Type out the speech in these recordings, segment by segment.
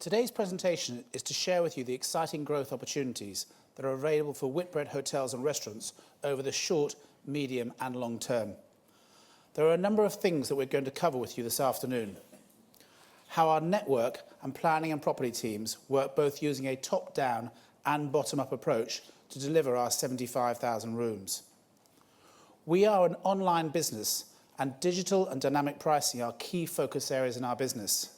Today's presentation is to share with you the exciting growth opportunities that are available for Whitbread hotels and restaurants over the short, medium and long term. There are a number of things that we're going to cover with you this afternoon. How our network and planning and property teams work both using a top-down and bottom-up approach to deliver our 75,000 rooms. We are an online business and digital and dynamic pricing are key focus areas in our business.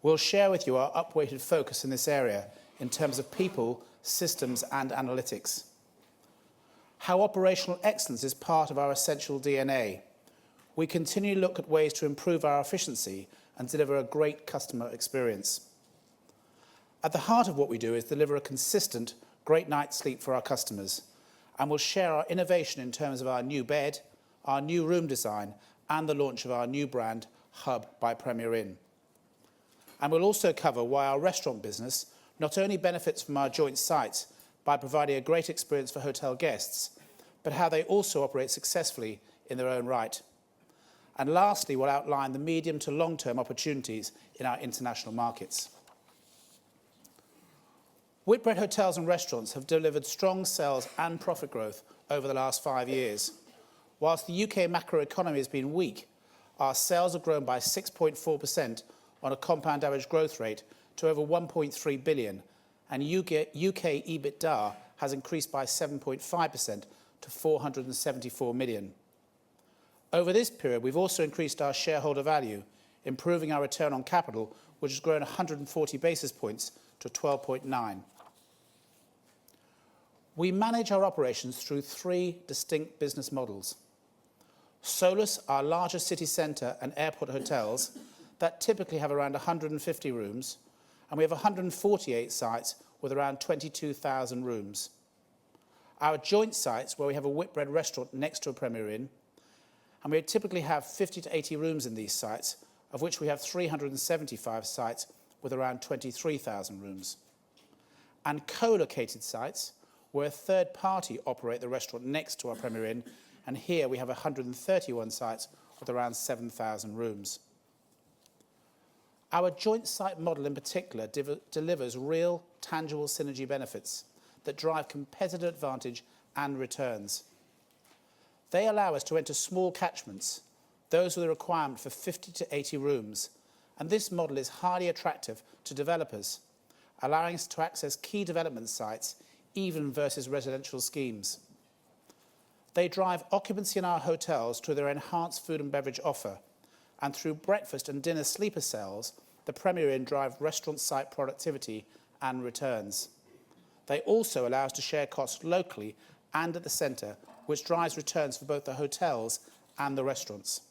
We'll share with you our upweighted focus in this area in terms of people, systems and analytics. How operational excellence is part of our essential DNA. We continue to look at ways to improve our efficiency and deliver a great customer experience. At the heart of what we do is deliver a consistent, great night's sleep for our customers, and we'll share our innovation in terms of our new bed, our new room design, and the launch of our new brand, Hub by Premier Inn. And we'll also cover why our restaurant business not only benefits from our joint sites by providing a great experience for hotel guests, but how they also operate successfully in their own right. And lastly, we'll outline the medium to long-term opportunities in our international markets. Whitbread hotels and restaurants have delivered strong sales and profit growth over the last 5 years. Whilst the UK macroeconomy has been weak, our sales have grown by 6.4% on a compound average growth rate to over 1.3 billion, and UK EBITDA has increased by 7.5% to 474 million. Over this period, we've also increased our shareholder value, improving our return on capital, which has grown 140 basis points to 12.9. We manage our operations through 3 distinct business models. Solus, our largest city centre and airport hotels, that typically have around 150 rooms, and we have 148 sites with around 22,000 rooms. Our joint sites, where we have a Whitbread restaurant next to a Premier Inn, and we typically have 50 to 80 rooms in these sites, of which we have 375 sites with around 23,000 rooms. And co-located sites, where a third party operate the restaurant next to our Premier Inn, and here we have 131 sites with around 7,000 rooms. Our joint site model in particular delivers real, tangible synergy benefits that drive competitive advantage and returns. They allow us to enter small catchments, those with a requirement for 50 to 80 rooms, and this model is highly attractive to developers, allowing us to access key development sites even versus residential schemes. They drive occupancy in our hotels through their enhanced food and beverage offer, and through breakfast and dinner sleeper sales, the Premier Inn drive restaurant site productivity and returns. They also allow us to share costs locally and at the centre, which drives returns for both the hotels and the restaurants.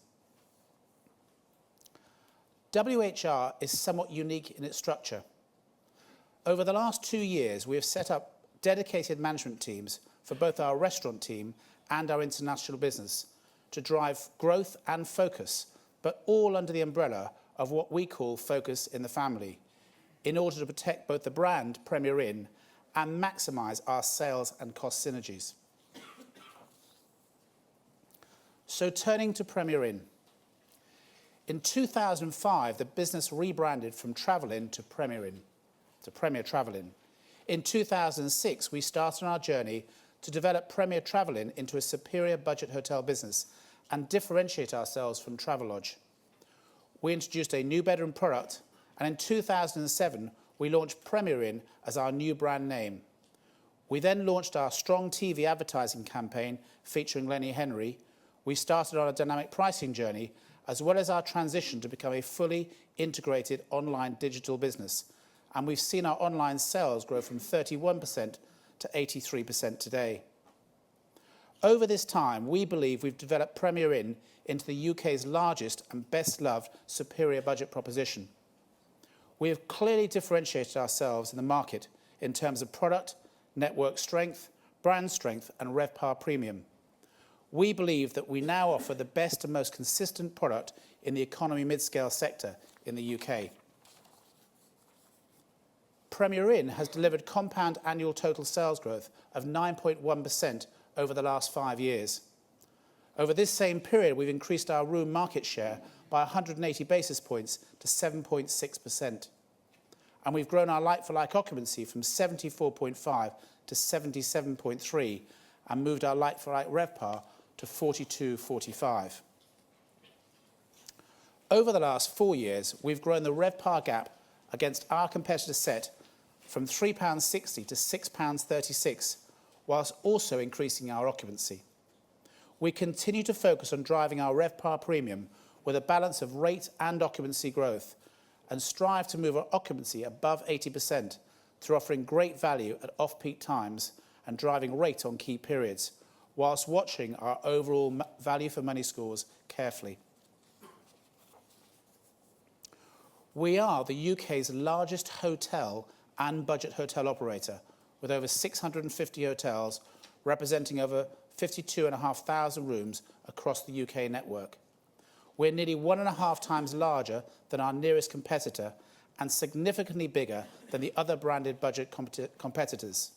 WHR is somewhat unique in its structure. Over the last 2 years, we have set up dedicated management teams for both our restaurant team and our international business to drive growth and focus, but all under the umbrella of what we call focus in the family, in order to protect both the brand Premier Inn and maximise our sales and cost synergies. So turning to Premier Inn. In 2005, the business rebranded from Travel Inn to Premier Inn, to Premier Travel Inn. In 2006, we started on our journey to develop Premier Travel Inn into a superior budget hotel business and differentiate ourselves from Travelodge. We introduced a new bedroom product, and in 2007, we launched Premier Inn as our new brand name. We then launched our strong TV advertising campaign featuring Lenny Henry. We started on a dynamic pricing journey, as well as our transition to become a fully integrated online digital business. And we've seen our online sales grow from 31% to 83% today. Over this time, we believe we've developed Premier Inn into the UK's largest and best-loved superior budget proposition. We have clearly differentiated ourselves in the market in terms of product, network strength, brand strength, and RevPAR premium. We believe that we now offer the best and most consistent product in the economy mid-scale sector in the UK. Premier Inn has delivered compound annual total sales growth of 9.1% over the last 5 years. Over this same period, we've increased our room market share by 180 basis points to 7.6%. and we've grown our like-for-like occupancy from 74.5 to 77.3 and moved our like-for-like RevPAR to 42.45. Over the last 4 years, we've grown the RevPAR gap against our competitor set from £3.60 to £6.36, whilst also increasing our occupancy. We continue to focus on driving our RevPAR premium with a balance of rate and occupancy growth, and strive to move our occupancy above 80% through offering great value at off-peak times and driving rate on key periods, whilst watching our overall value for money scores carefully. We are the UK's largest hotel and budget hotel operator, with over 650 hotels representing over 52,500 rooms across the UK network. We're nearly 1.5 times larger than our nearest competitor and significantly bigger than the other branded budget competitors.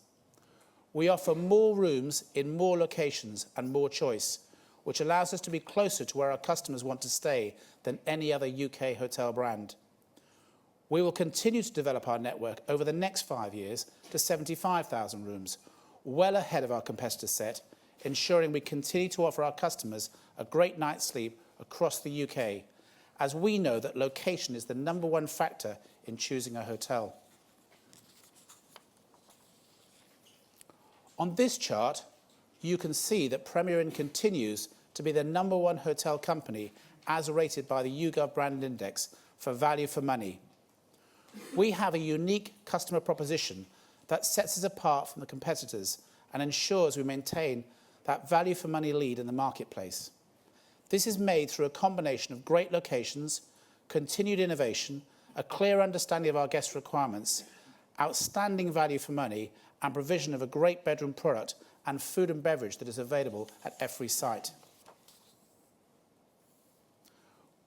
We offer more rooms in more locations and more choice, which allows us to be closer to where our customers want to stay than any other UK hotel brand. We will continue to develop our network over the next 5 years to 75,000 rooms, well ahead of our competitor set, ensuring we continue to offer our customers a great night's sleep across the UK, as we know that location is the #1 factor in choosing a hotel. On this chart, you can see that Premier Inn continues to be the #1 hotel company as rated by the YouGov Brand Index for value for money. We have a unique customer proposition that sets us apart from the competitors and ensures we maintain that value for money lead in the marketplace. This is made through a combination of great locations, continued innovation, a clear understanding of our guest requirements, outstanding value for money, and provision of a great bedroom product and food and beverage that is available at every site.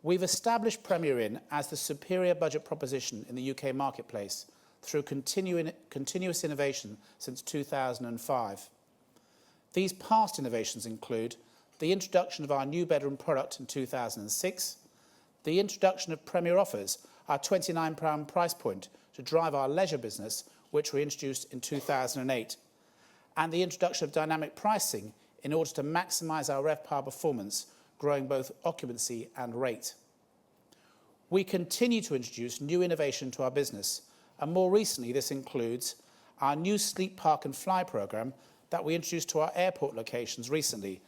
We've established Premier Inn as the superior budget proposition in the UK marketplace through continuous innovation since 2005. These past innovations include the introduction of our new bedroom product in 2006, the introduction of Premier Offers, our £29 price point to drive our leisure business, which we introduced in 2008, and the introduction of dynamic pricing in order to maximise our RevPAR performance, growing both occupancy and rate. We continue to introduce new innovation to our business, and more recently this includes our new Sleep Park and Fly programme that we introduced to our airport locations recently,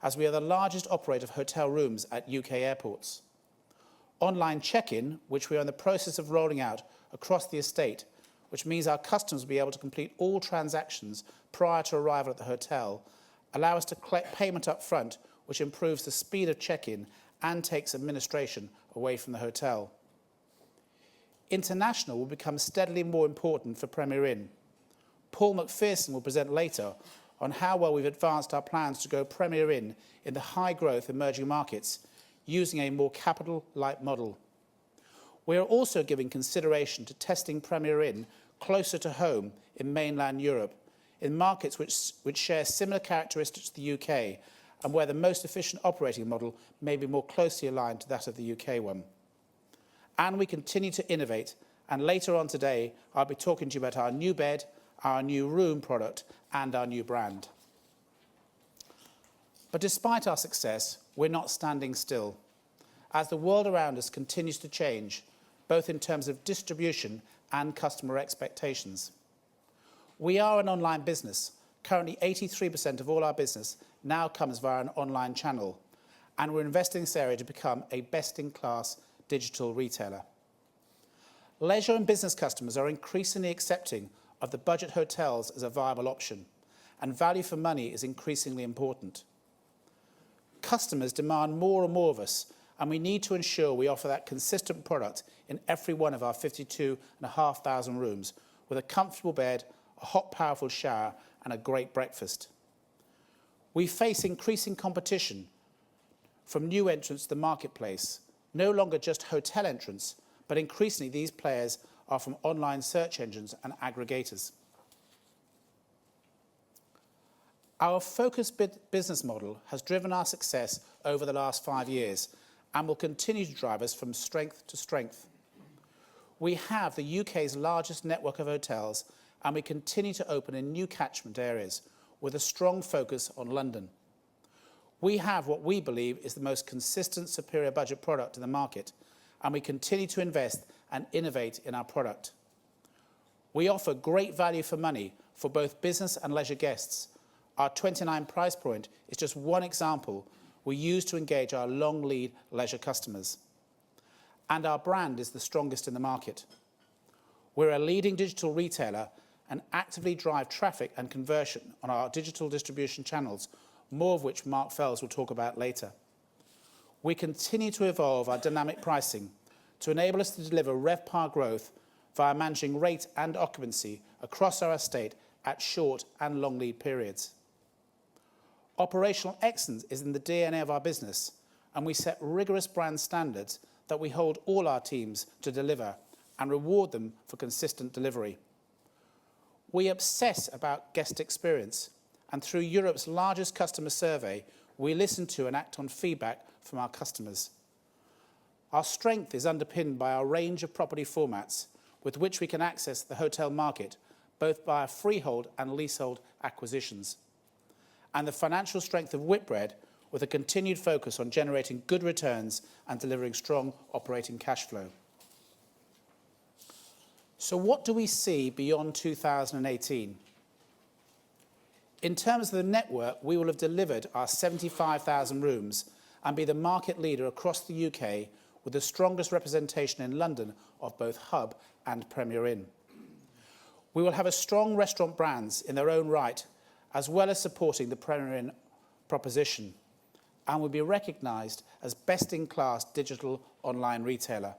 as we are the largest operator of hotel rooms at UK airports. Online check-in, which we are in the process of rolling out across the estate, which means our customers will be able to complete all transactions prior to arrival at the hotel, allow us to collect payment up front, which improves the speed of check-in and takes administration away from the hotel. International will become steadily more important for Premier Inn. Paul McPherson will present later on how well we've advanced our plans to grow Premier Inn in the high-growth emerging markets using a more capital-light model. We are also giving consideration to testing Premier Inn closer to home in mainland Europe, in markets which share similar characteristics to the UK and where the most efficient operating model may be more closely aligned to that of the UK one. And we continue to innovate, and later on today I'll be talking to you about our new bed, our new room product and our new brand. But despite our success, we're not standing still, as the world around us continues to change, both in terms of distribution and customer expectations. We are an online business. Currently 83% of all our business now comes via an online channel, and we're investing in this area to become a best-in-class digital retailer. Leisure and business customers are increasingly accepting of the budget hotels as a viable option, and value for money is increasingly important. Customers demand more and more of us, and we need to ensure we offer that consistent product in every one of our 52,500 rooms, with a comfortable bed, a hot, powerful shower, and a great breakfast. We face increasing competition from new entrants to the marketplace, no longer just hotel entrants, but increasingly these players are from online search engines and aggregators. Our focused business model has driven our success over the last 5 years and will continue to drive us from strength to strength. We have the UK's largest network of hotels, and we continue to open in new catchment areas with a strong focus on London. We have what we believe is the most consistent superior budget product in the market, and we continue to invest and innovate in our product. We offer great value for money for both business and leisure guests. Our £29 price point is just one example we use to engage our long lead leisure customers. And our brand is the strongest in the market. We're a leading digital retailer and actively drive traffic and conversion on our digital distribution channels, more of which Mark Fells will talk about later. We continue to evolve our dynamic pricing to enable us to deliver RevPAR growth via managing rate and occupancy across our estate at short and long lead periods. Operational excellence is in the DNA of our business, and we set rigorous brand standards that we hold all our teams to deliver and reward them for consistent delivery. We obsess about guest experience, and through Europe's largest customer survey, we listen to and act on feedback from our customers. Our strength is underpinned by our range of property formats with which we can access the hotel market, both via freehold and leasehold acquisitions. And the financial strength of Whitbread, with a continued focus on generating good returns and delivering strong operating cash flow. So what do we see beyond 2018? In terms of the network, we will have delivered our 75,000 rooms and be the market leader across the UK with the strongest representation in London of both Hub and Premier Inn. We will have a strong restaurant brands in their own right, as well as supporting the Premier Inn proposition, and will be recognised as best-in-class digital online retailer.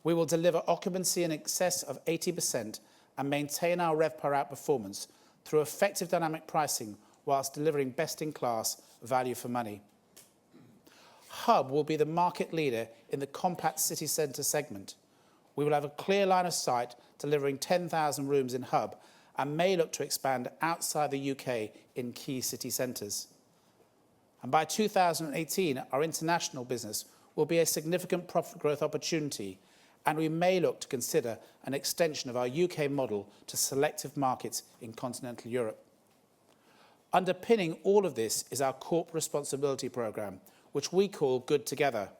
We will deliver occupancy in excess of 80% and maintain our RevPAR outperformance through effective dynamic pricing whilst delivering best-in-class value for money. Hub will be the market leader in the compact city centre segment. We will have a clear line of sight delivering 10,000 rooms in Hub and may look to expand outside the UK in key city centres. And by 2018, our international business will be a significant profit growth opportunity, and we may look to consider an extension of our UK model to selective markets in continental Europe. Underpinning all of this is our corporate responsibility programme, which we call Good Together,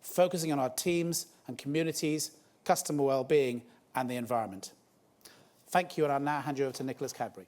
focusing on our teams and communities, customer well-being and the environment. Thank you, and I'll now hand you over to Nicholas Cadbury.